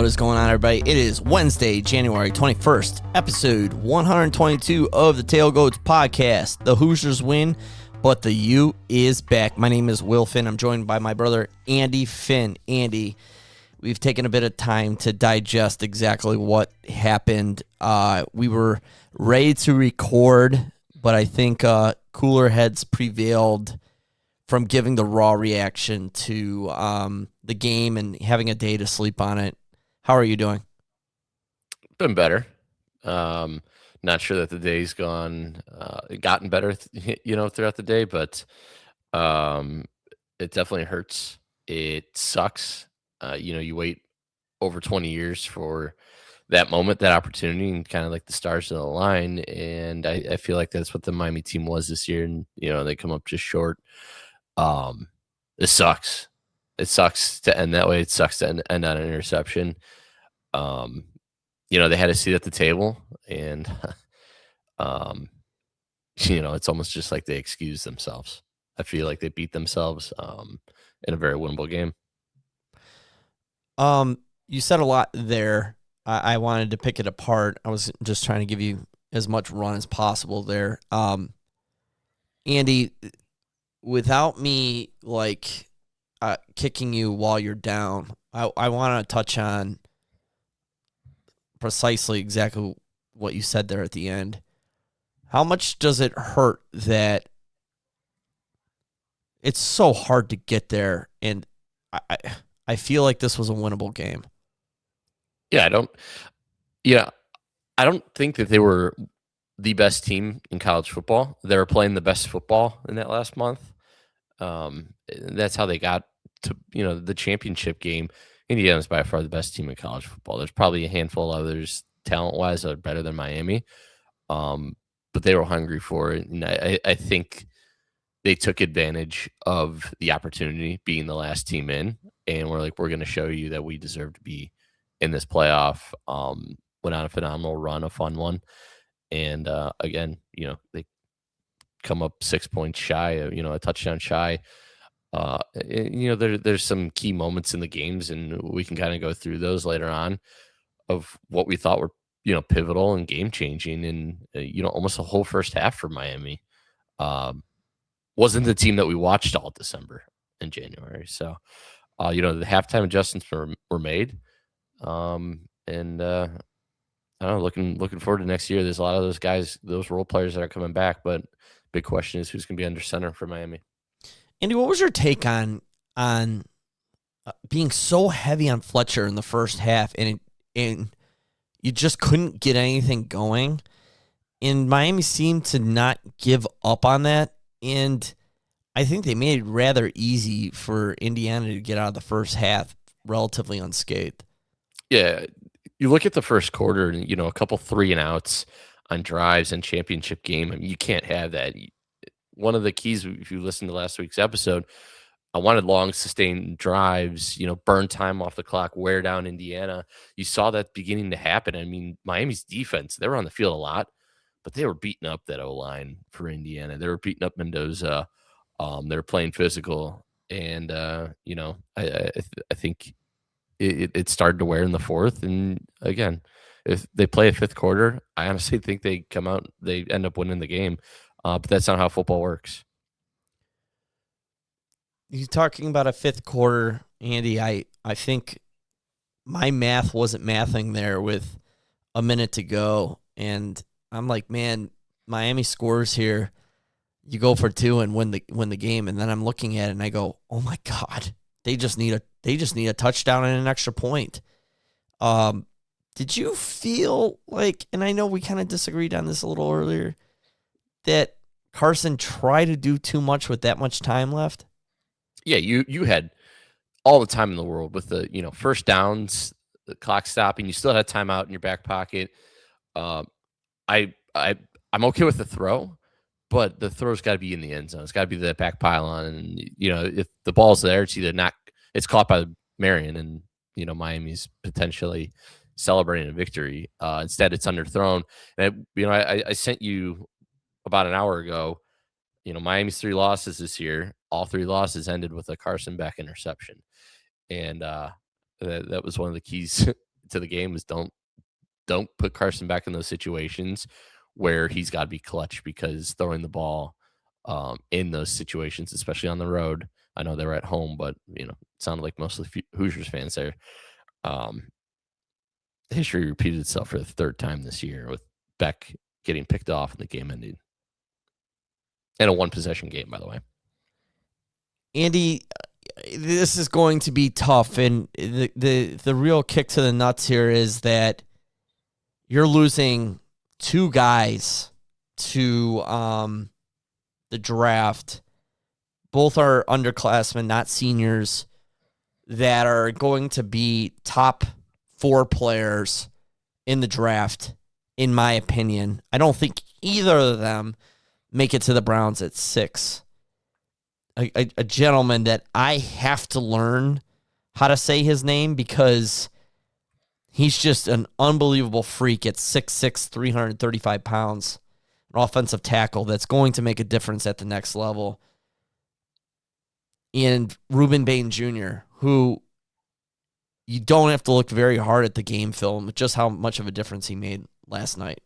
What is going on, everybody? It is Wednesday, January 21st, episode 122 of the Tailgoats podcast. The Hoosiers win, but the U is back. My name is Will Finn. I'm joined by my brother, Andy Finn. Andy, we've taken a bit of time to digest exactly what happened. We were ready to record, but I think cooler heads prevailed from giving the raw reaction to the game and having a day to sleep on it. How are you doing? Been better. Not sure that the day's gotten better, throughout the day, but it definitely hurts. It sucks. You wait over 20 years for that moment, that opportunity, and kind of like the stars of the line. And I feel like that's what the Miami team was this year. And, they come up just short. It sucks. It sucks to end that way. It sucks to end on an interception. They had a seat at the table, and it's almost just like they excused themselves. I feel like they beat themselves in a very winnable game. You said a lot there. I wanted to pick it apart. I was just trying to give you as much run as possible there. Andy, without me kicking you while you're down, I want to touch on precisely exactly what you said there at the end. How much does it hurt that it's so hard to get there? And I feel like this was a winnable game. Yeah, I don't think that they were the best team in college football. They were playing the best football in that last month. That's how they got to, the championship game. Indiana's by far the best team in college football. There's probably a handful of others talent-wise that are better than Miami, but they were hungry for it. And I think they took advantage of the opportunity being the last team in, and we're going to show you that we deserve to be in this playoff. Went on a phenomenal run, a fun one. And, again, they come up 6 points shy, a touchdown shy. There's some key moments in the games, and we can kind of go through those later on of what we thought were, pivotal and game changing. And, almost the whole first half for Miami wasn't the team that we watched all December and January. So, the halftime adjustments were made. And I don't know, looking forward to next year. There's a lot of those guys, those role players that are coming back, but big question is who's going to be under center for Miami. Andy, what was your take on being so heavy on Fletcher in the first half, and you just couldn't get anything going? And Miami seemed to not give up on that, and I think they made it rather easy for Indiana to get out of the first half relatively unscathed. Yeah, you look at the first quarter, and a couple 3-and-outs on drives and championship game. I mean, you can't have that. One of the keys, if you listen to last week's episode, I wanted long, sustained drives, burn time off the clock, wear down Indiana. You saw that beginning to happen. I mean, Miami's defense, they were on the field a lot, but they were beating up that O-line for Indiana. They were beating up Mendoza. They were playing physical. And, I think it started to wear in the fourth. And, again, if they play a fifth quarter, I honestly think they end up winning the game. But that's not how football works. You're talking about a fifth quarter, Andy. I think my math wasn't mathing there with a minute to go. And I'm like, man, Miami scores here. You go for two and win the game. And then I'm looking at it and I go, oh my God, they just need a touchdown and an extra point. Did you feel like, and I know we kind of disagreed on this a little earlier, that Carson tried to do too much with that much time left? Yeah, you had all the time in the world with the first downs, the clock stopping. You still had timeout in your back pocket. I'm okay with the throw, but the throw's got to be in the end zone. It's got to be the back pylon, and if the ball's there, it's caught by Marion, and Miami's potentially celebrating a victory. Instead, it's underthrown. And I sent you about an hour ago, Miami's 3 losses this year, all 3 losses ended with a Carson Beck interception. And that was one of the keys to the game is don't put Carson back in those situations where he's got to be clutch, because throwing the ball in those situations, especially on the road, I know they were at home, but it sounded like mostly Hoosiers fans there. History repeated itself for the third time this year, with Beck getting picked off and the game ending. And a one-possession game, by the way. Andy, this is going to be tough, and the real kick to the nuts here is that you're losing two guys to the draft. Both are underclassmen, not seniors, that are going to be top 4 players in the draft, in my opinion. I don't think either of them make it to the Browns at 6. A gentleman that I have to learn how to say his name, because he's just an unbelievable freak at 6'6", 335 pounds, an offensive tackle that's going to make a difference at the next level. And Reuben Bain Jr., who you don't have to look very hard at the game film, just how much of a difference he made last night.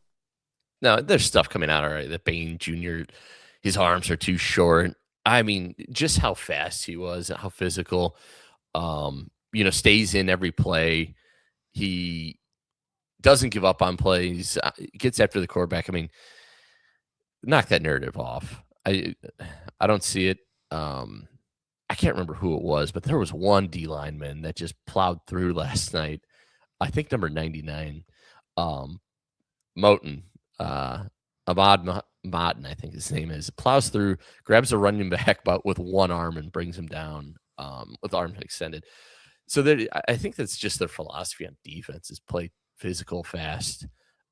No, there's stuff coming out already that Bain Jr., his arms are too short. I mean, just how fast he was, how physical, stays in every play. He doesn't give up on plays, gets after the quarterback. I mean, knock that narrative off. I don't see it. I can't remember who it was, but there was one D lineman that just plowed through last night. I think number 99, Moten, Ahmad Moten, I think his name is, plows through, grabs a running back, but with one arm, and brings him down with arms extended. So I think that's just their philosophy on defense, is play physical, fast,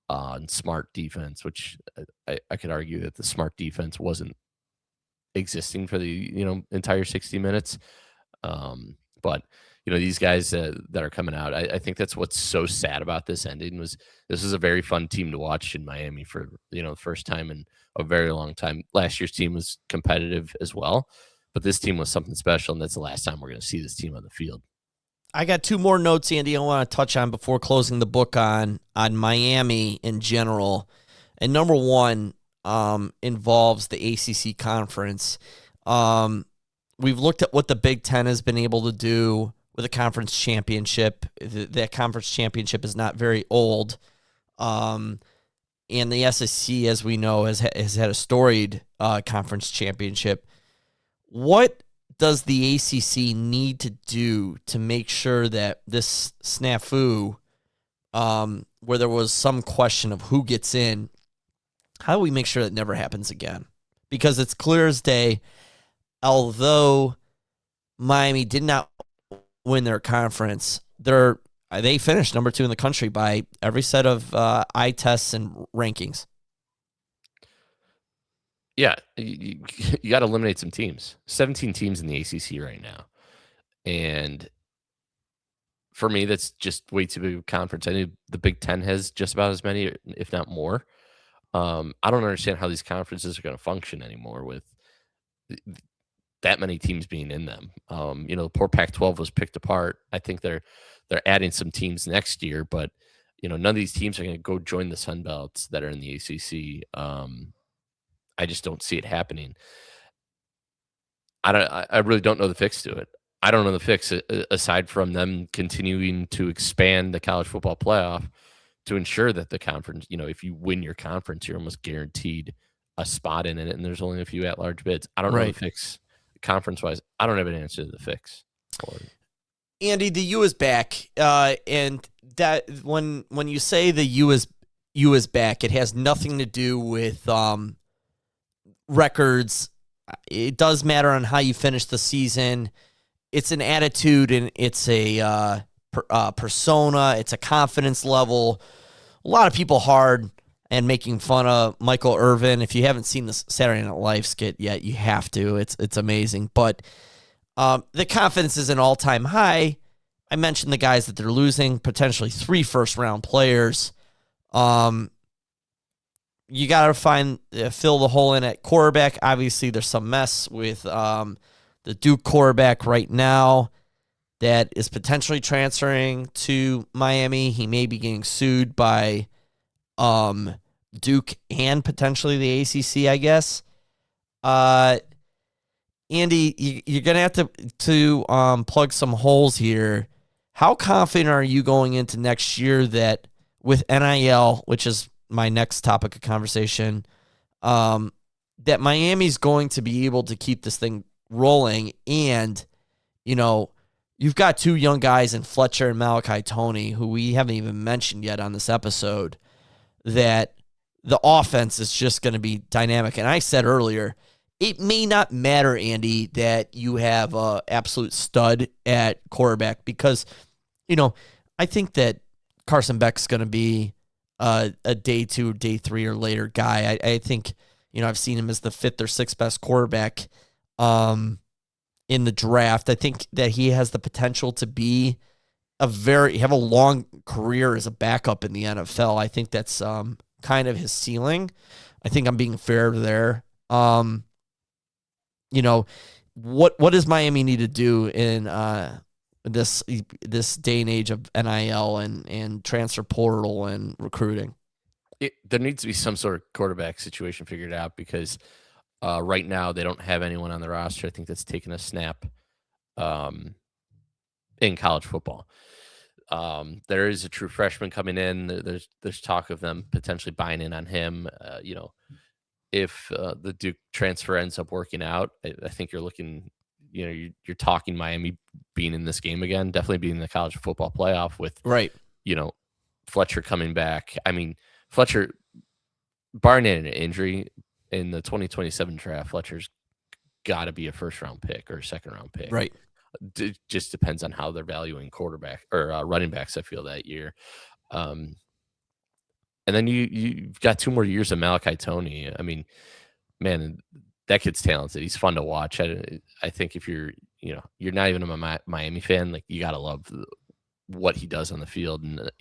and smart defense, which I could argue that the smart defense wasn't existing for the entire 60 minutes. But these guys that are coming out, I think that's what's so sad about this ending. Was this was a very fun team to watch in Miami for the first time in a very long time. Last year's team was competitive as well, but this team was something special, and that's the last time we're going to see this team on the field. I got 2 more notes, Andy, I want to touch on before closing the book on Miami in general. And number 1 involves the ACC conference. We've looked at what the Big Ten has been able to do with a conference championship. That conference championship is not very old. And the SEC, as we know, has had a storied conference championship. What does the ACC need to do to make sure that this snafu, where there was some question of who gets in, how do we make sure that never happens again? Because it's clear as day, although Miami did not win their conference, they finished number 2 in the country by every set of eye tests and rankings. Yeah, you got to eliminate some teams. 17 teams in the ACC right now. And for me, that's just way too big of a conference. I know the Big Ten has just about as many, if not more. I don't understand how these conferences are going to function anymore with that many teams being in them. The poor Pac-12 was picked apart. I think they're adding some teams next year, but none of these teams are going to go join the Sun Belts that are in the ACC. I just don't see it happening. I really don't know the fix to it. I don't know the fix aside from them continuing to expand the college football playoff to ensure that the conference, if you win your conference, you're almost guaranteed a spot in it, and there's only a few at-large bids. I don't know the fix conference-wise. I don't have an answer to the fix. Andy, the U is back, and that when you say the U is back, it has nothing to do with records. It does matter on how you finish the season. It's an attitude, and it's a persona. It's a confidence level. A lot of people hard and making fun of Michael Irvin. If you haven't seen the Saturday Night Live skit yet, you have to. It's amazing. But the confidence is an all-time high. I mentioned the guys that they're losing, potentially 3 first-round players. You got to fill the hole in at quarterback. Obviously, there's some mess with the Duke quarterback right now. that is potentially transferring to Miami. He may be getting sued by Duke and potentially the ACC, I guess. Andy, you're going to have to plug some holes here. How confident are you going into next year that with NIL, which is my next topic of conversation, that Miami's going to be able to keep this thing rolling? And, you've got two young guys in Fletcher and Malachi Toney, who we haven't even mentioned yet on this episode, that the offense is just going to be dynamic. And I said earlier, it may not matter, Andy, that you have an absolute stud at quarterback because, I think that Carson Beck's going to be a day 2, day 3, or later guy. I think, I've seen him as the 5th or 6th best quarterback in the draft. I think that he has the potential to be have a long career as a backup in the NFL. I think that's kind of his ceiling. I think I'm being fair there. What does Miami need to do in this day and age of NIL and transfer portal and recruiting? There needs to be some sort of quarterback situation figured out because right now they don't have anyone on the roster, I think, that's taken a snap in college football. There is a true freshman coming in. There's talk of them potentially buying in on him. If the Duke transfer ends up working out, I think you're looking, you're talking Miami being in this game again, definitely being in the college football playoff with, right. Fletcher coming back. I mean, Fletcher, barring an injury in the 2027 draft, Fletcher's got to be a first-round pick or a second-round pick. Right. It just depends on how they're valuing quarterback or running backs, I feel, that year. And then you've got 2 more years of Malachi Toney. I mean, man, that kid's talented. He's fun to watch. I think if you're not even a Miami fan, like, you got to love what he does on the field and,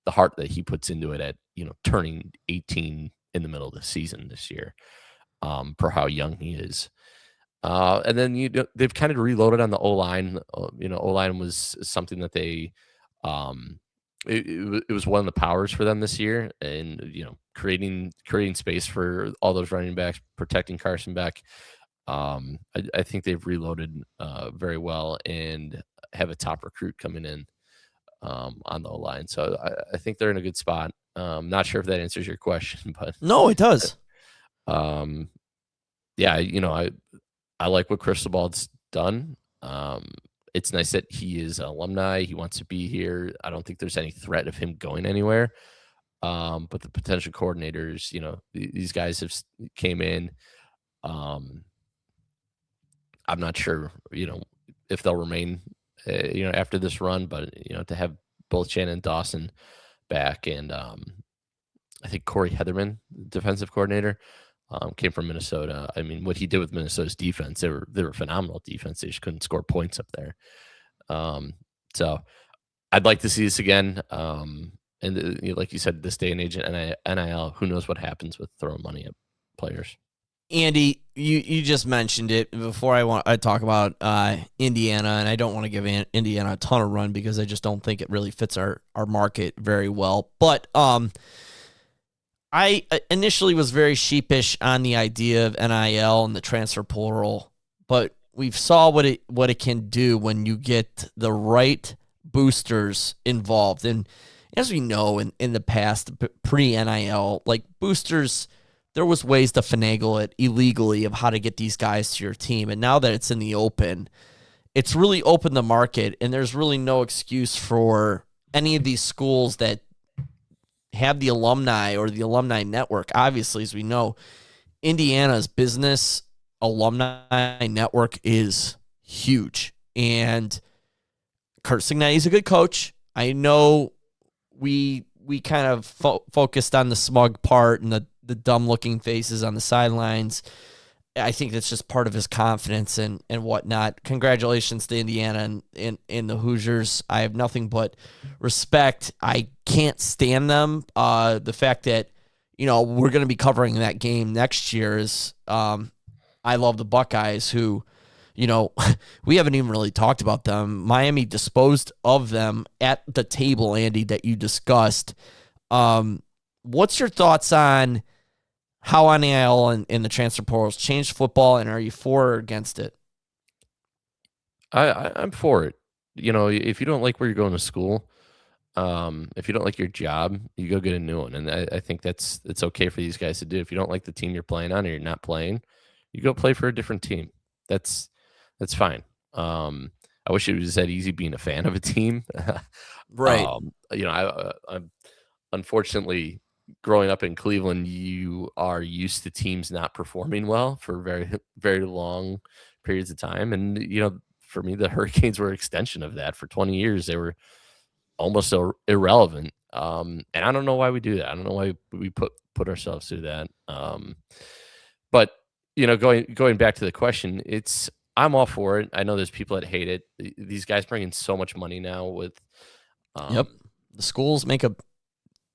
the heart that he puts into it at, turning 18 in the middle of the season this year, for how young he is. And then, they've kind of reloaded on the O-line. O-line was something that they, it was one of the powers for them this year, and creating space for all those running backs, protecting Carson Beck. I think they've reloaded very well and have a top recruit coming in on the O-line. So I think they're in a good spot. Not sure if that answers your question, but no, it does. Yeah, I like what Cristobal's done. It's nice that he is an alumni. He wants to be here. I don't think there's any threat of him going anywhere. But the potential coordinators, these guys have came in. I'm not sure, if they'll remain, after this run, but, to have both Shannon and Dawson back and I think Corey Heatherman, defensive coordinator, came from Minnesota. I mean, what he did with Minnesota's defense, they were phenomenal defense. They just couldn't score points up there. So I'd like to see this again. And like you said, this day and age in NIL, who knows what happens with throwing money at players. Andy, you just mentioned it before I talk about Indiana, and I don't want to give Indiana a ton of run because I just don't think it really fits our market very well. But I initially was very sheepish on the idea of NIL and the transfer portal, but we've saw what it can do when you get the right boosters involved. And as we know, in the past, pre-NIL, like boosters, there was ways to finagle it illegally of how to get these guys to your team. And now that it's in the open, it's really opened the market, and there's really no excuse for any of these schools that have the alumni or the alumni network. Obviously, as we know, Indiana's business alumni network is huge. And Kurt Cignetti's a good coach. I know we kind of focused on the smug part and the dumb-looking faces on the sidelines. I think that's just part of his confidence and whatnot. Congratulations to Indiana and the Hoosiers. I have nothing but respect. I can't stand them. The fact that, we're going to be covering that game next year is I love the Buckeyes who, we haven't even really talked about them. Miami disposed of them at the table, Andy, that you discussed. What's your thoughts on how NIL and the transfer portals changed football, and are you for or against it? I'm for it. If you don't like where you're going to school, if you don't like your job, you go get a new one. And I think it's okay for these guys to do. If you don't like the team you're playing on or you're not playing, you go play for a different team. That's fine. I wish it was that easy being a fan of a team. Right. I'm unfortunately growing up in Cleveland, you are used to teams not performing well for very, very long periods of time. And, for me, the Hurricanes were an extension of that. For 20 years, they were almost irrelevant. And I don't know why we do that. I don't know why we put ourselves through that. But going back to the question, I'm all for it. I know there's people that hate it. These guys bring in so much money now with. Yep. The schools make a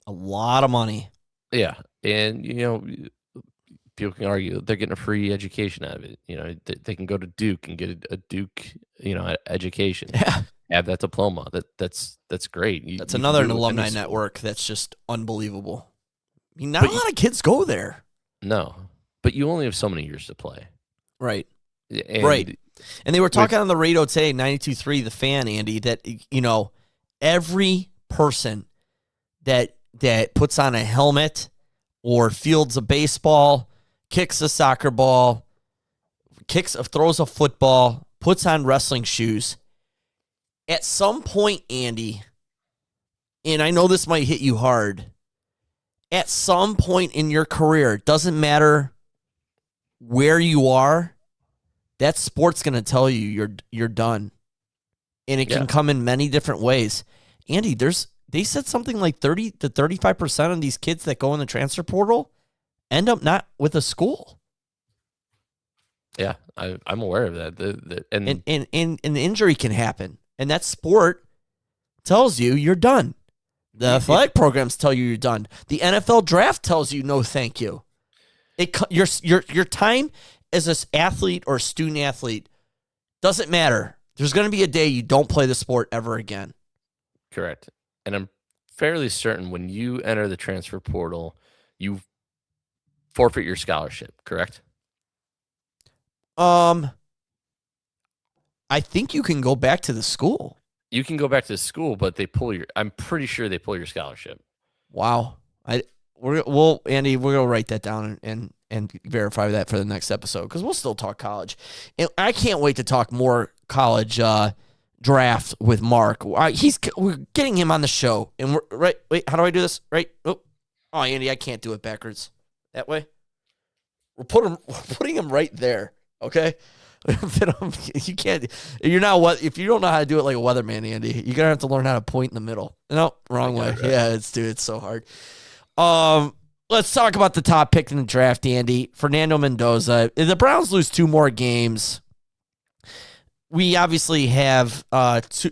lot of money. Yeah, and people can argue they're getting a free education out of it. They can go to Duke and get a Duke, education. Yeah. Have that diploma. That's great. That's another alumni network that's just unbelievable. I mean, not a lot of kids go there. No, but you only have so many years to play. Right. Right. And they were talking on the radio today, 92.3, The Fan, Andy, that, every person that puts on a helmet or fields a baseball, kicks a soccer ball, throws a football, puts on wrestling shoes, at some point, Andy, and I know this might hit you hard, at some point in your career, it doesn't matter where you are, that sport's going to tell you you're done. And it can come in many different ways. Andy, they said something like 30 to 35% of these kids that go in the transfer portal end up not with a school. Yeah, I'm aware of that. And an injury can happen. And that sport tells you you're done. The athletic programs tell you you're done. The NFL draft tells you no thank you. Your time as an athlete or student athlete doesn't matter. There's going to be a day you don't play the sport ever again. Correct. And I'm fairly certain when you enter the transfer portal, you forfeit your scholarship, correct? I think you can go back to the school. You can go back to the school, but I'm pretty sure they pull your scholarship. Wow. Andy, we're gonna write that down and verify that for the next episode, because we'll still talk college. And I can't wait to talk more college draft with Mark. We're getting him on the show, and we're right. Wait, how do I do this? Right? Oh, Andy, I can't do it backwards. That way. We're putting him right there. Okay. You can't. You're not what if you don't know how to do it like a weatherman, Andy. You're gonna have to learn how to point in the middle. No, wrong way. Right. Yeah, it's so hard. Let's talk about the top pick in the draft, Andy. Fernando Mendoza. If the Browns lose 2 more games, we obviously have 2.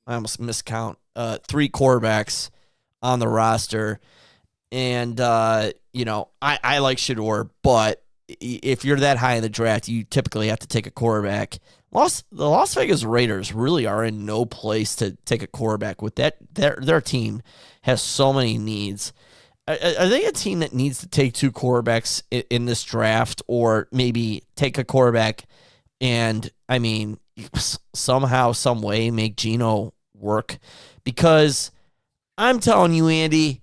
I almost miscount 3 quarterbacks on the roster, and I like Shador, but if you're that high in the draft, you typically have to take a quarterback. The Las Vegas Raiders really are in no place to take a quarterback with that. Their team has so many needs. Are they a team that needs to take 2 quarterbacks in this draft, or maybe take a quarterback and, somehow, some way make Geno work? Because I'm telling you, Andy,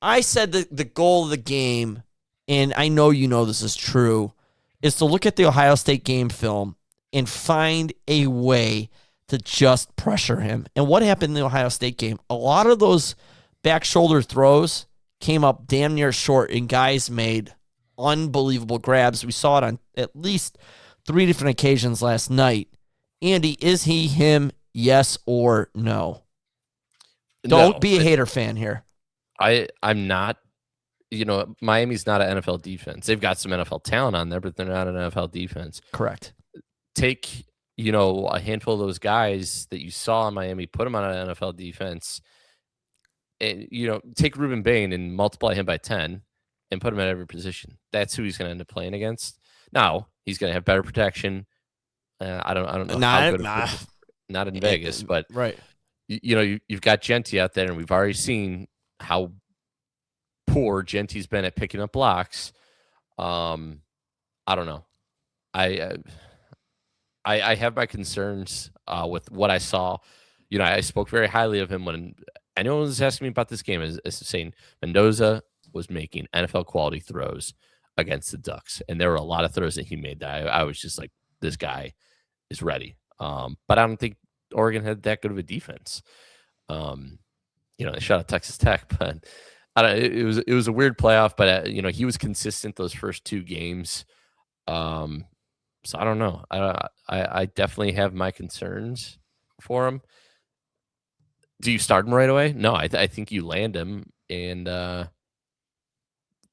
I said the goal of the game, and I know this is true, is to look at the Ohio State game film and find a way to just pressure him. And what happened in the Ohio State game? A lot of those back shoulder throws came up damn near short, and guys made unbelievable grabs. We saw it on at least 3 different occasions last night. Andy, is he him, yes or no? Don't be a hater fan here. I'm not. Miami's not an NFL defense. They've got some NFL talent on there, but they're not an NFL defense. Correct. Take, a handful of those guys that you saw in Miami, put them on an NFL defense, and, take Ruben Bain and multiply him by 10 and put him at every position. That's who he's going to end up playing against. Now, he's going to have better protection. I don't know how good not in Vegas, but right. you've got Genty out there, and we've already seen how poor Genty's been at picking up blocks. I don't know. I I have my concerns with what I saw. I spoke very highly of him when anyone was asking me about this game, is saying Mendoza was making NFL quality throws against the Ducks, and there were a lot of throws that he made that I was just like, this guy is ready. But I don't think Oregon had that good of a defense. They shot out Texas Tech, but I don't. It was a weird playoff, but he was consistent those first two games. So I don't know. I definitely have my concerns for him. Do you start him right away? No, I think you land him and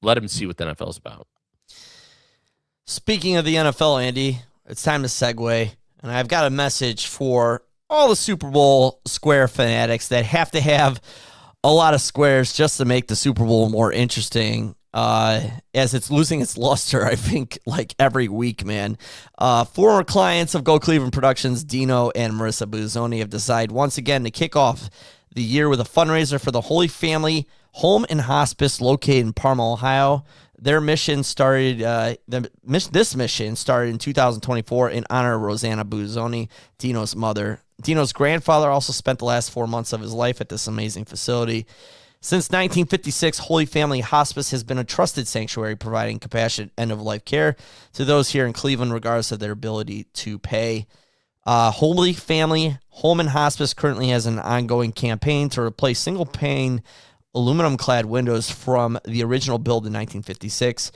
let him see what the NFL is about. Speaking of the NFL, Andy, it's time to segue. And I've got a message for all the Super Bowl square fanatics that have to have a lot of squares just to make the Super Bowl more interesting. As it's losing its luster, I think, like every week, man. Former clients of Go Cleveland Productions, Dino and Marissa Buzzoni, have decided once again to kick off the year with a fundraiser for the Holy Family Home and Hospice located in Parma, Ohio. Their mission started, this mission started in 2024 in honor of Rosanna Buzzoni, Dino's mother. Dino's grandfather also spent the last 4 months of his life at this amazing facility. Since 1956, Holy Family Hospice has been a trusted sanctuary providing compassionate end-of-life care to those here in Cleveland, regardless of their ability to pay. Holy Family Home and Hospice currently has an ongoing campaign to replace single-pane aluminum-clad windows from the original build in 1956.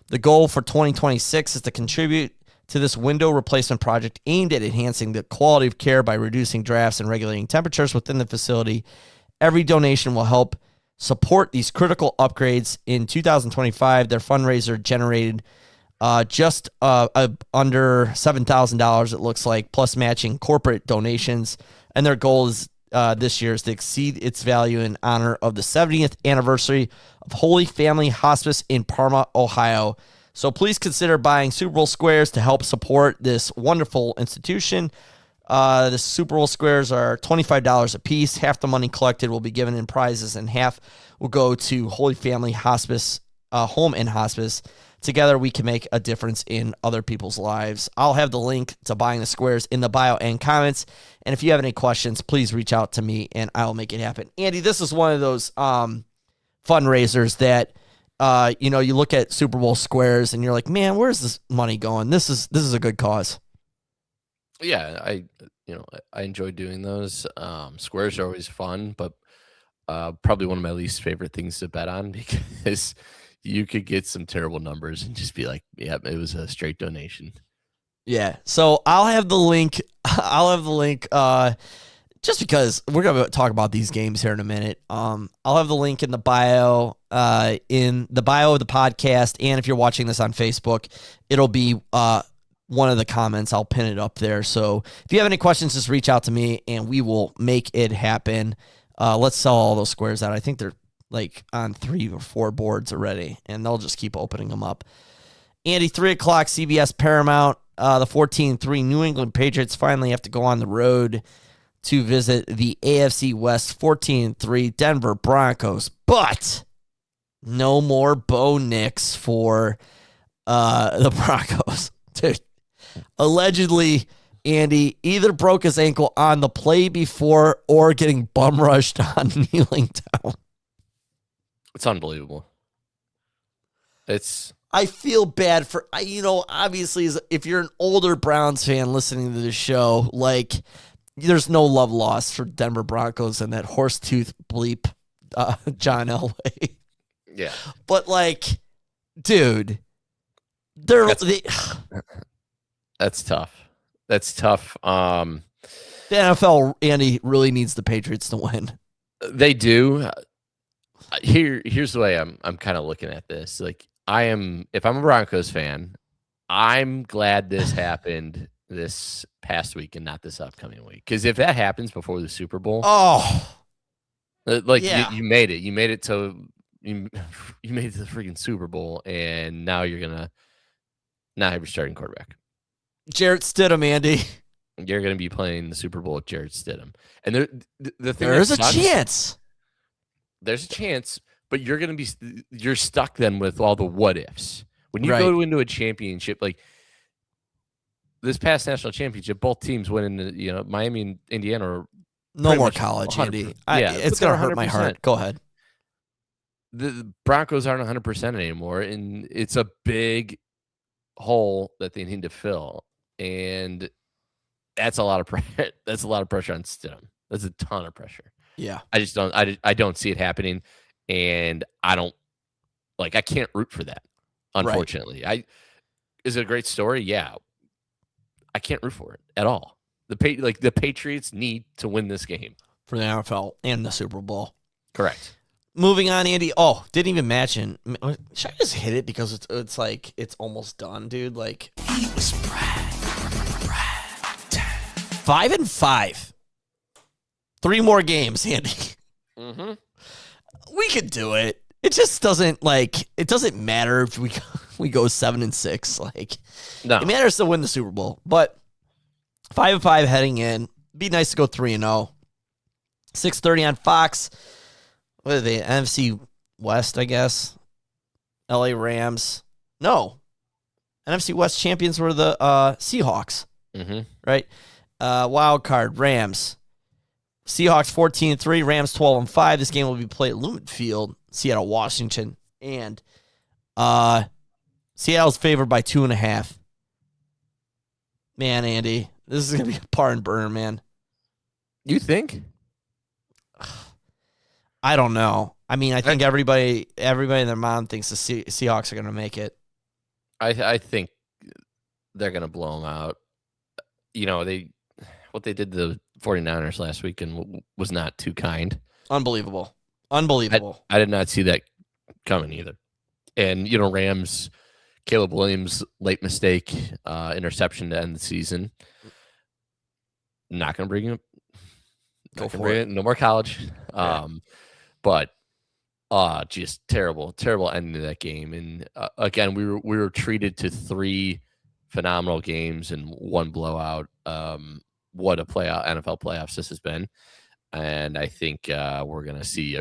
The goal for 2026 is to contribute to this window replacement project aimed at enhancing the quality of care by reducing drafts and regulating temperatures within the facility. Every donation will help support these critical upgrades. In 2025, their fundraiser generated just under $7,000, it looks like, plus matching corporate donations. And their goal is this year is to exceed its value in honor of the 70th anniversary of Holy Family Hospice in Parma, Ohio. So please consider buying Super Bowl squares to help support this wonderful institution. The Super Bowl squares are $25 a piece. Half the money collected will be given in prizes, and half will go to Holy Family Hospice, Home and Hospice. Together, we can make a difference in other people's lives. I'll have the link to buying the squares in the bio and comments. And if you have any questions, please reach out to me, and I'll make it happen. Andy, this is one of those fundraisers that you look at Super Bowl squares, and you're like, man, where's this money going? This is a good cause. Yeah, I enjoy doing those. Squares are always fun, but probably one of my least favorite things to bet on because you could get some terrible numbers and just be like, yeah, it was a straight donation. Yeah. So I'll have the link. Just because we're going to talk about these games here in a minute. I'll have the link in the bio, of the podcast. And if you're watching this on Facebook, it'll be one of the comments. I'll pin it up there. So if you have any questions, just reach out to me and we will make it happen. Let's sell all those squares out. I think they're like on 3 or 4 boards already, and they'll just keep opening them up. Andy, 3 o'clock, CBS Paramount. The 14-3 New England Patriots finally have to go on the road to visit the AFC West 14-3 Denver Broncos. But no more Bo Nix for the Broncos. Dude, allegedly, Andy either broke his ankle on the play before or getting bum rushed on kneeling down. It's unbelievable. I feel bad for, obviously, if you're an older Browns fan listening to the show, like, there's no love lost for Denver Broncos and that horse tooth bleep, John Elway. Yeah. But, like, dude, that's tough. That's tough. The NFL, Andy, really needs the Patriots to win. They do. Here's the way I'm kind of looking at this. Like, if I'm a Broncos fan, I'm glad this happened this past week and not this upcoming week. Because if that happens before the Super Bowl, you made it. You made it to you made it to the freaking Super Bowl, and now you're gonna not have your starting quarterback. Jarrett Stidham, Andy. You're going to be playing the Super Bowl with Jarrett Stidham. And the thing There is a sucks, chance. there's a chance, but you're stuck then with all the what ifs. When you Right. go into a championship, like this past national championship, both teams went into, Miami and Indiana are No pretty more much college, 100%. Andy. Yeah, It's but going to they're hurt my 100%. heart. Go ahead. The Broncos aren't 100% anymore, and it's a big hole that they need to fill, and that's a lot of pressure. That's a lot of pressure on Stidham. That's a ton of pressure. Yeah. I don't see it happening, and I can't root for that. Unfortunately, is it a great story? Yeah, I can't root for it at all. The Patriots need to win this game For the NFL and the Super Bowl. Correct. Moving on, Andy. Oh, didn't even mention. Should I just hit it because it's like it's almost done, dude? Like he was Brad. 5-5. 3 more games, Andy. Mm-hmm. We could do it. It just doesn't it doesn't matter if we go 7-6. No. It matters to win the Super Bowl. But 5-5 heading in. Be nice to go 3-0. 6:30 on Fox. What are they? NFC West, I guess. LA Rams. No. NFC West champions were the Seahawks. Mm-hmm. Right? Wild card, Rams. Seahawks 14-3, Rams 12-5. This game will be played at Lumen Field, Seattle, Washington. And Seattle's favored by 2.5. Man, Andy, this is going to be a par and burn, man. You think? I don't know. I mean, I think everybody and their mom thinks the Seahawks are going to make it. I think they're going to blow them out. What they did to the 49ers last weekend was not too kind. Unbelievable. I did not see that coming either. And, Rams, Caleb Williams, late mistake, interception to end the season. Not going to bring him. Go for it. No more college. Yeah. But just terrible ending to that game. And again, we were treated to 3 phenomenal games and 1 blowout. What a NFL playoffs this has been, and I think we're gonna see.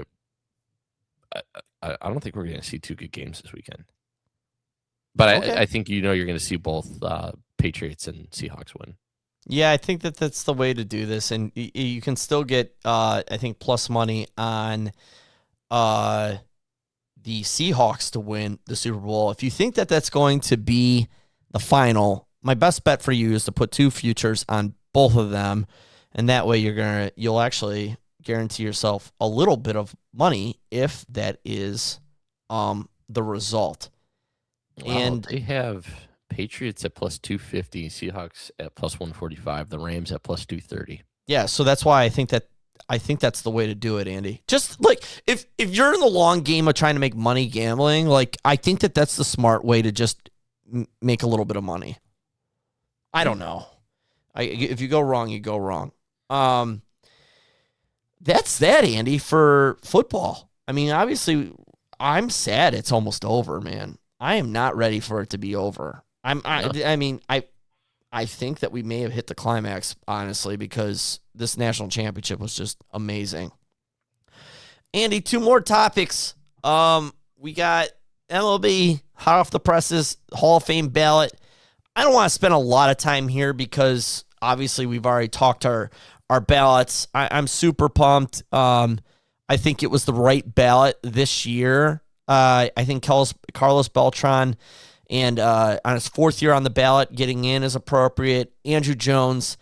I don't think we're gonna see 2 good games this weekend, but Okay. I think you're gonna see both Patriots and Seahawks win. Yeah, I think that's the way to do this, and you can still get, I think, plus money on the Seahawks to win the Super Bowl. If you think that that's going to be the final, my best bet for you is to put 2 futures on both of them, and that way you'll actually guarantee yourself a little bit of money if that is the result. Wow, and they have Patriots at plus 250, Seahawks at plus 145, the Rams at plus 230. Yeah, so that's why I think that's the way to do it, Andy. Just if you're in the long game of trying to make money gambling, I think that's the smart way to just make a little bit of money. I don't know. If you go wrong, you go wrong. That's that, Andy, for football. I mean, obviously, I'm sad it's almost over, man. I am not ready for it to be over. I mean, I think that we may have hit the climax, honestly, because this national championship was just amazing. Andy, 2 more topics. We got MLB hot off the presses, Hall of Fame ballot. I don't want to spend a lot of time here because obviously we've already talked our ballots. I'm super pumped. I think it was the right ballot this year. I think Carlos Beltran, and on his 4th year on the ballot, getting in is appropriate. Andrew Jones,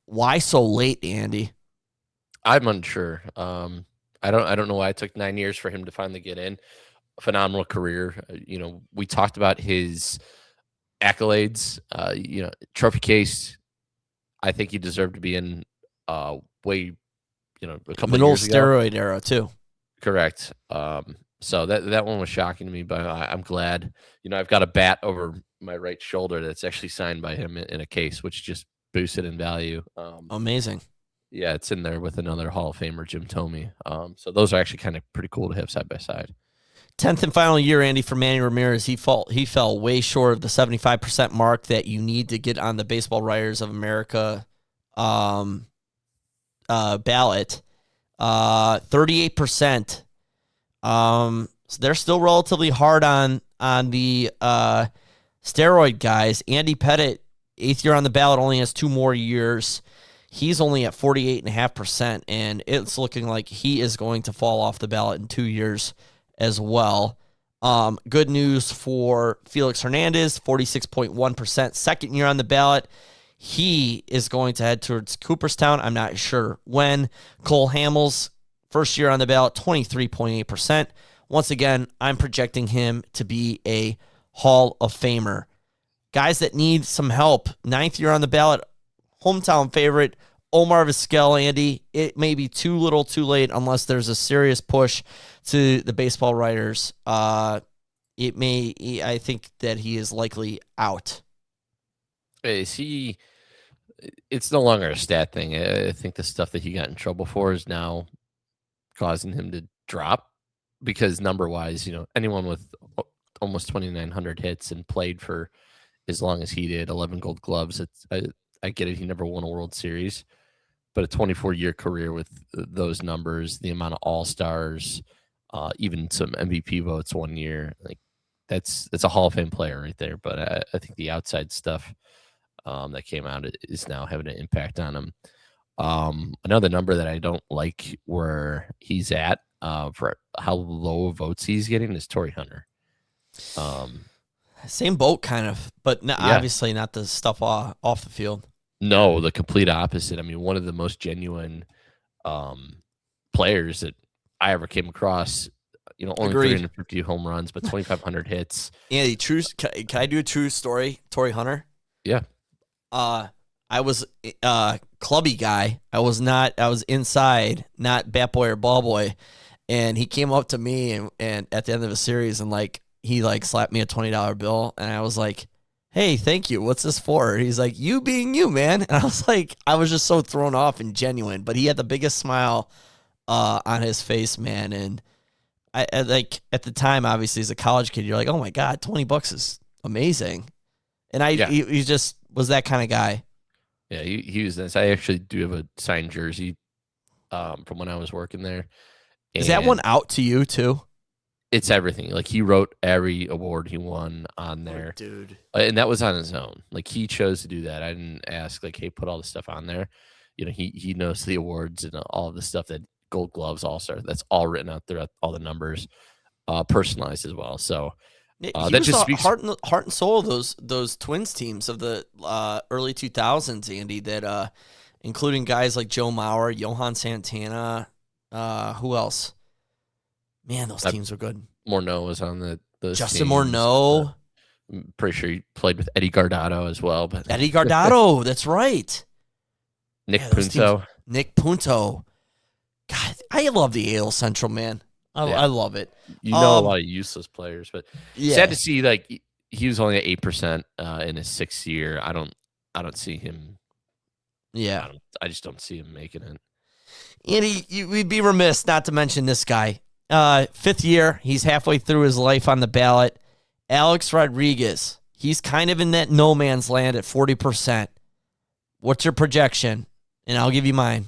why so late, Andy? I'm unsure. I don't know why it took 9 years for him to finally get in. A phenomenal career. We talked about his accolades. Trophy case. I think he deserved to be in a couple middle of years ago. Steroid era too. Correct. So that one was shocking to me, but I'm glad. I've got a bat over my right shoulder that's actually signed by him in a case, which just boosted in value. Amazing. Yeah, it's in there with another Hall of Famer, Jim Thome. So those are actually kind of pretty cool to have side by side. 10th and final year, Andy, for Manny Ramirez. He fell way short of the 75% mark that you need to get on the Baseball Writers of America ballot. 38%. So they're still relatively hard on the steroid guys. Andy Pettitte, 8th year on the ballot, only has 2 more years. He's only at 48.5%, and it's looking like he is going to fall off the ballot in 2 years as well. Good news for Felix Hernandez, 46.1%, 2nd year on the ballot. He is going to head towards Cooperstown. I'm not sure when. Cole Hamels, 1st year on the ballot, 23.8%. Once again, I'm projecting him to be a Hall of Famer. Guys that need some help, 9th year on the ballot, hometown favorite, Omar Vizquel, Andy. It may be too little too late unless there's a serious push to the baseball writers. I think that he is likely out. It's no longer a stat thing. I think the stuff that he got in trouble for is now causing him to drop because number-wise, anyone with almost 2,900 hits and played for as long as he did, 11 Gold Gloves, I get it. He never won a World Series, but a 24-year career with those numbers, the amount of All-Stars, even some MVP votes 1 year, like that's a Hall of Fame player right there. But I think the outside stuff that came out is now having an impact on him. Another number that I don't like where he's at for how low votes he's getting is Torrey Hunter. Same boat, kind of, but obviously not the stuff off the field. No, the complete opposite. I mean, one of the most genuine players that I ever came across. Only Agreed. 350 home runs, but 2,500 hits. Andy, can I do a true story? Torrey Hunter. Yeah. I was clubby guy. I was inside, not bat boy or ball boy, and he came up to me and at the end of the series and he slapped me a $20 bill, and I was like, "Hey, thank you. What's this for?" He's like, "You being you, man." And I was just so thrown off and genuine, but he had the biggest smile on his face, man. And I at the time, obviously as a college kid, you're like, "Oh my God, $20 is amazing." And he just was that kind of guy. Yeah, he was nice. I actually do have a signed jersey from when I was working there. Is that one out to you too? It's everything. Like he wrote every award he won on there, dude. And that was on his own. Like he chose to do that. I didn't ask, hey, put all the stuff on there. He knows the awards and all of the stuff that Gold Gloves, All-Star. That's all written out there, all the numbers, personalized as well. So that just speaks heart and soul of those Twins teams of the early 2000s, Andy. That including guys like Joe Mauer, Johan Santana. Who else? Man, those teams were good. Morneau was on those Justin teams. Morneau. I'm pretty sure he played with Eddie Guardado as well. But Eddie Guardado, that's right. Nick Punto. Nick Punto. God, I love the AL Central, man. I love it. A lot of useless players, but sad to see he was only at 8% in his 6th year. I don't see him. Yeah, I just don't see him making it. Andy, we'd be remiss not to mention this guy. 5th year, he's halfway through his life on the ballot. Alex Rodriguez, he's kind of in that no man's land at 40%. What's your projection? And I'll give you mine.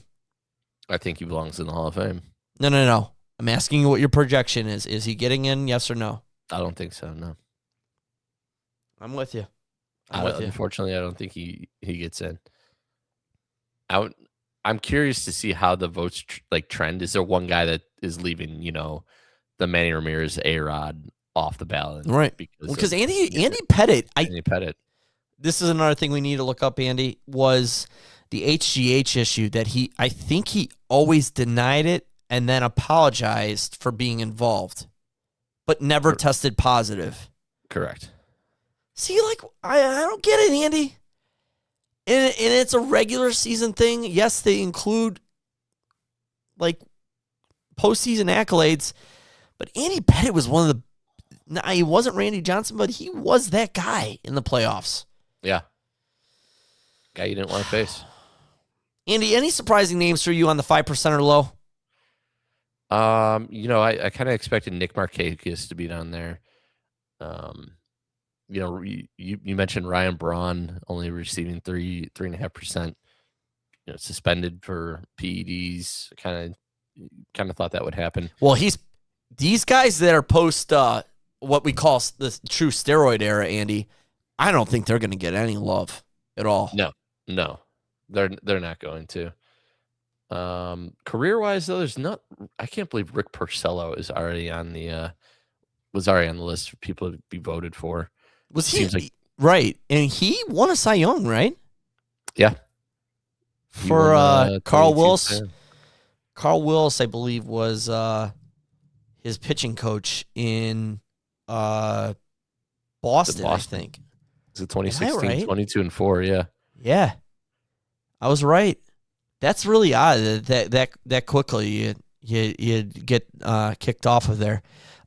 I think he belongs in the Hall of Fame. No. I'm asking you what your projection is. Is he getting in, yes or no? I don't think so, no. I'm with you. Unfortunately, I don't think he gets in. I'm curious to see how the votes trend. Is there one guy that is leaving, the Manny Ramirez A-Rod off the ballot? Right. Because Andy Pettitte. Andy Pettitte. This is another thing we need to look up, Andy, was the HGH issue that I think he always denied it and then apologized for being involved, but never tested positive. Correct. See, I don't get it, Andy. And it's a regular season thing. Yes, they include postseason accolades, but Andy Pettitte was one of the. He wasn't Randy Johnson, but he was that guy in the playoffs. Yeah. Guy you didn't want to face. Andy, any surprising names for you on the 5% or low? I kind of expected Nick Markakis to be down there. You mentioned Ryan Braun only receiving 3.5%, suspended for PEDs. Kind of thought that would happen. Well, these guys that are post what we call the true steroid era, Andy. I don't think they're going to get any love at all. No, they're not going to. Career wise though, I can't believe Rick Porcello is already on the list for people to be voted for. Was he right? And he won a Cy Young, right? Yeah. For Carl Wills. Carl Wills, I believe, was his pitching coach in Boston, I think. Is it 2016, right? 22-4, yeah. Yeah. I was right. That's really odd that quickly you get kicked off of there.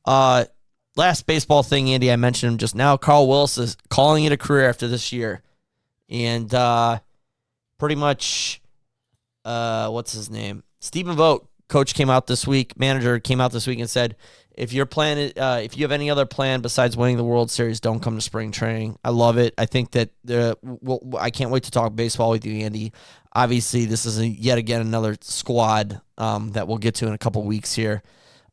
Last baseball thing, Andy, I mentioned him just now. Carl Wills is calling it a career after this year. And pretty much, what's his name? Stephen Vogt, manager came out this week and said, if you have any other plan besides winning the World Series, don't come to spring training. I love it. I think that I can't wait to talk baseball with you, Andy. Obviously, this is yet again another squad that we'll get to in a couple weeks here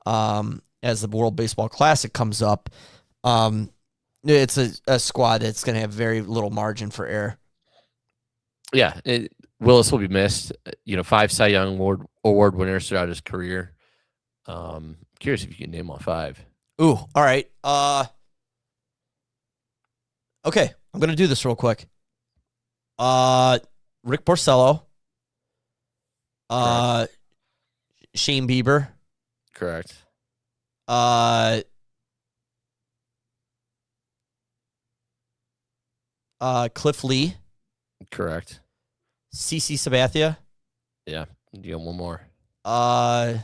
as the World Baseball Classic comes up. It's a squad that's going to have very little margin for error. Yeah, Willis will be missed. 5 Cy Young Award winners throughout his career. Curious if you can name all 5. Ooh, all right. Okay, I'm going to do this real quick. Rick Porcello. Shane Bieber. Correct. Cliff Lee. Correct. CC Sabathia. Yeah, you got one more. I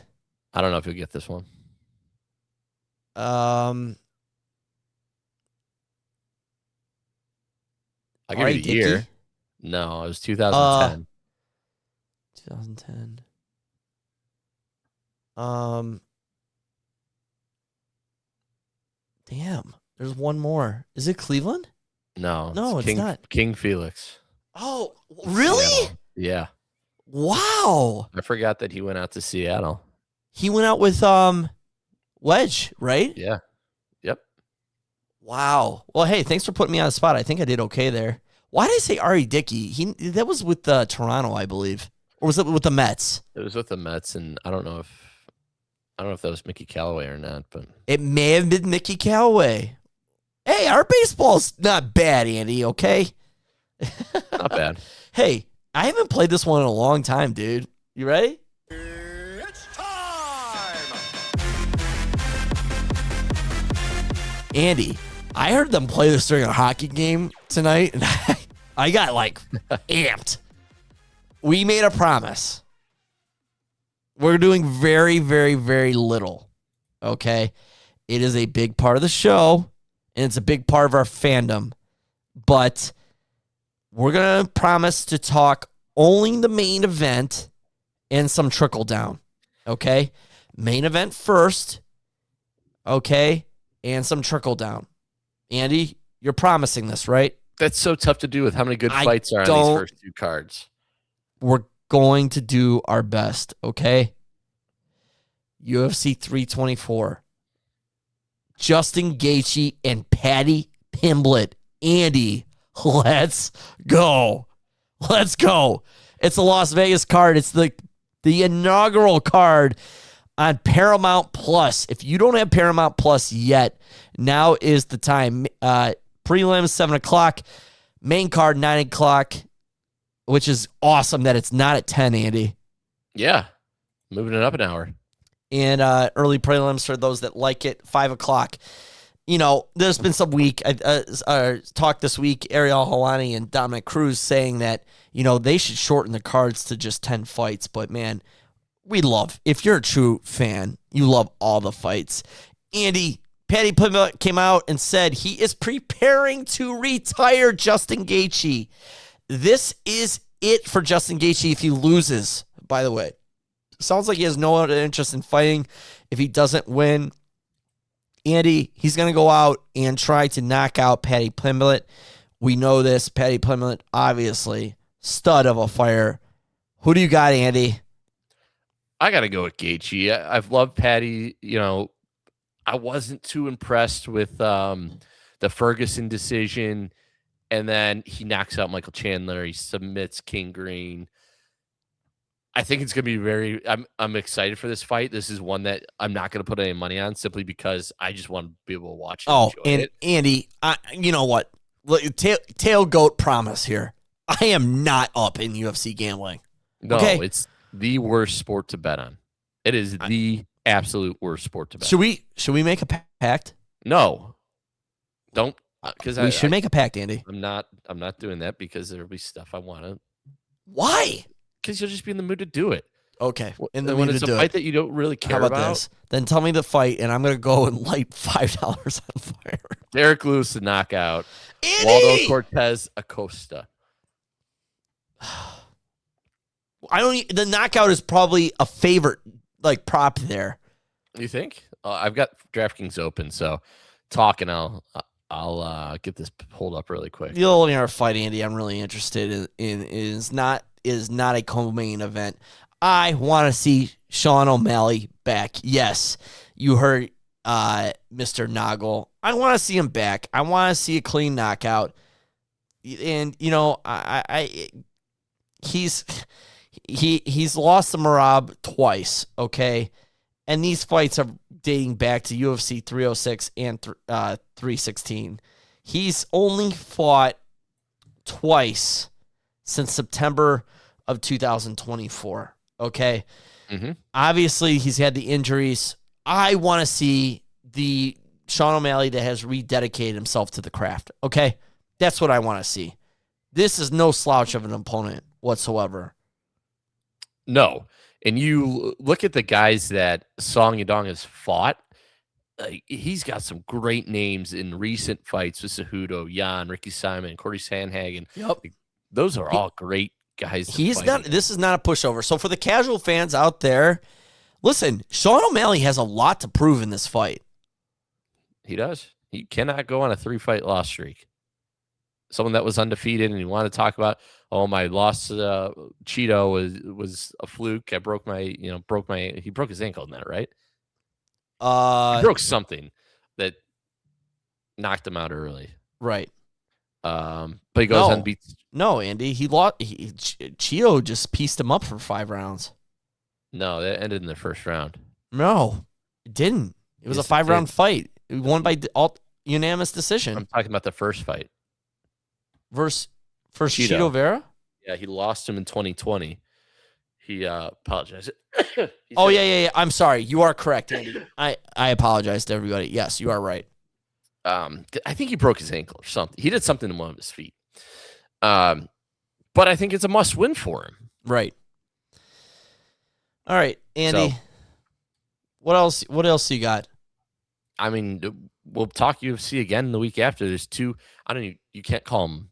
don't know if you'll get this one. I'll give you the year. No, it was 2010. 2010. Damn. There's one more. Is it Cleveland? No, it's not. King Felix. Oh, really? Yeah. Wow. I forgot that he went out to Seattle. He went out with Wedge, right? Yeah. Yep. Wow. Well, hey, thanks for putting me on the spot. I think I did okay there. Why did I say Ari Dickey? That was with Toronto, I believe. Or was it with the Mets? It was with the Mets, and I don't know if that was Mickey Callaway or not, but it may have been Mickey Callaway. Hey, our baseball's not bad, Andy, okay? Not bad. Hey, I haven't played this one in a long time, dude. You ready? It's time! Andy, I heard them play this during a hockey game tonight, and I got, amped. We made a promise. We're doing very, very, very little, okay? It is a big part of the show, and it's a big part of our fandom, but we're going to promise to talk only the main event and some trickle down, okay? Main event first, okay, and some trickle down. Andy, you're promising this, right? That's so tough to do with how many good fights are on these first 2 cards. We're going to do our best, okay? UFC 324. Justin Gaethje and Paddy Pimblett. Andy, let's go. Let's go. It's a Las Vegas card. It's the inaugural card on Paramount Plus. If you don't have Paramount Plus yet, now is the time. Prelims, 7 o'clock. Main card, 9 o'clock, which is awesome that it's not at 10, Andy. Yeah. Moving it up an hour. And early prelims for those that like it, 5 o'clock. There's been some talk this week, Ariel Helwani and Dominic Cruz saying that, they should shorten the cards to just 10 fights. But, man, if you're a true fan, you love all the fights. Andy, Paddy Pimblett came out and said he is preparing to retire Justin Gaethje. This is it for Justin Gaethje if he loses, by the way. Sounds like he has no interest in fighting if he doesn't win. Andy, he's going to go out and try to knock out Paddy Pimblett. We know this. Paddy Pimblett, obviously, stud of a fighter. Who do you got, Andy? I got to go with Gaethje. I've loved Paddy. I wasn't too impressed with the Ferguson decision, and then he knocks out Michael Chandler. He submits King Green. I think it's going to be I'm excited for this fight. This is one that I'm not going to put any money on simply because I just want to be able to watch it. Oh, and it. Andy, you know what? Tail goat promise here. I am not up in UFC gambling. No, okay? It's the worst sport to bet on. It is the absolute worst sport to bet. Should we make a pact? No, don't. Because we should make a pact, Andy. I'm not doing that because there'll be stuff I want to. Why? Because you'll just be in the mood to do it. Okay, in the mood to do it. When it's a fight that you don't really care about this, then tell me the fight, and I'm going to go and light $5 on fire. Derek Lewis to knock out Andy! Waldo Cortez Acosta. The knockout is probably a favorite prop there. You think? I've got DraftKings open, so talk and I'll get this pulled up really quick. The only other fight, Andy, I'm really interested in is not a co-main event. I want to see Sean O'Malley back. Yes, you heard Mr. Noggle. I want to see him back. I want to see a clean knockout. And he's lost to Merab twice, okay? And these fights are dating back to UFC 306 and 316. He's only fought twice since September of 2024, okay? Mm-hmm. Obviously, he's had the injuries. I want to see the Sean O'Malley that has rededicated himself to the craft, okay? That's what I want to see. This is no slouch of an opponent whatsoever. No. And you look at the guys that Song Yadong has fought. He's got some great names in recent fights with Cejudo, Jan, Ricky Simon, Corey Sandhagen. Yep. Those are all great guys. This is not a pushover. So for the casual fans out there, listen, Sean O'Malley has a lot to prove in this fight. He does. He cannot go on a 3-fight loss streak. Someone that was undefeated, and you want to talk about, my loss to Cheeto was a fluke. I broke he broke his ankle in that, right? He broke something that knocked him out early. Right. But he goes on beats. No, Andy, he lost. Cheeto just pieced him up for 5 rounds. No, that ended in the first round. No, it didn't. It was a 5-round fight. It won by unanimous decision. I'm talking about the first fight. Versus Cheeto Vera? Yeah, he lost him in 2020. He apologized. Yeah. I'm sorry. You are correct, Andy. I apologize to everybody. Yes, you are right. I think he broke his ankle or something. He did something to one of his feet. But I think it's a must-win for him. Right. All right, Andy. So, what else you got? I mean, we'll talk UFC again the week after. There's 2. You can't call them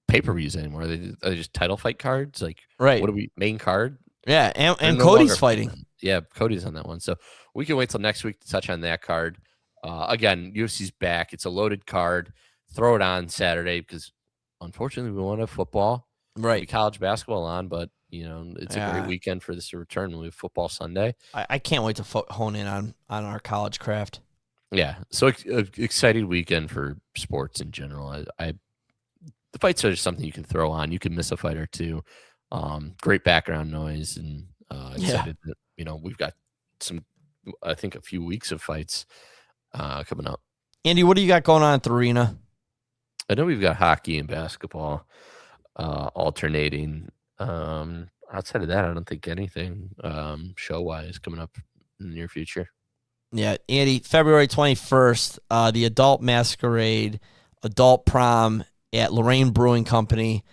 pay-per-views anymore. Are they just title fight cards? Right. What are we, main card? Yeah, and Cody's fighting. Yeah, Cody's on that one. So we can wait till next week to touch on that card. Again, UFC's back. It's a loaded card. Throw it on Saturday because, unfortunately, we won't have football. Right. College basketball on, but, it's a great weekend for this to return. We have football Sunday. I can't wait to hone in on our college craft. Yeah, so exciting weekend for sports in general. The fights are just something you can throw on. You can miss a fight or two. Great background noise, and excited that we've got some. I think a few weeks of fights coming up. Andy, what do you got going on at the arena? I know we've got hockey and basketball alternating. Outside of that, I don't think anything show wise coming up in the near future. Yeah, Andy, February 21st, the Adult Masquerade, Adult Prom at Lorraine Brewing Company.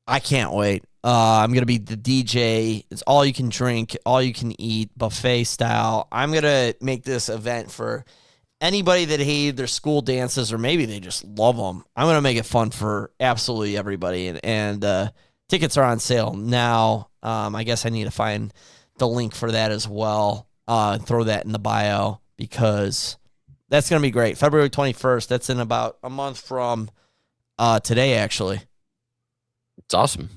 I can't wait. I'm going to be the DJ. It's all you can drink, all you can eat, buffet style. I'm going to make this event for anybody that hated their school dances or maybe they just love them. I'm going to make it fun for absolutely everybody. And tickets are on sale now. I guess I need to find the link for that as well. Throw that in the bio because that's going to be great. February 21st. That's in about a month from today, actually. It's awesome.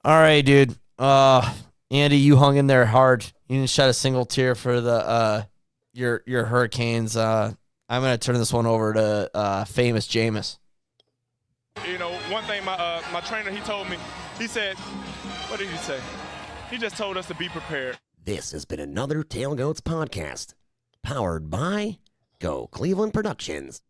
All right, dude. Andy, you hung in there hard. You didn't shed a single tear for the your Hurricanes. I'm going to turn this one over to famous Jameis. You know, one thing my trainer, he told me, he said, what did he say? He just told us to be prepared. This has been another Tailgoats podcast, powered by Go Cleveland Productions.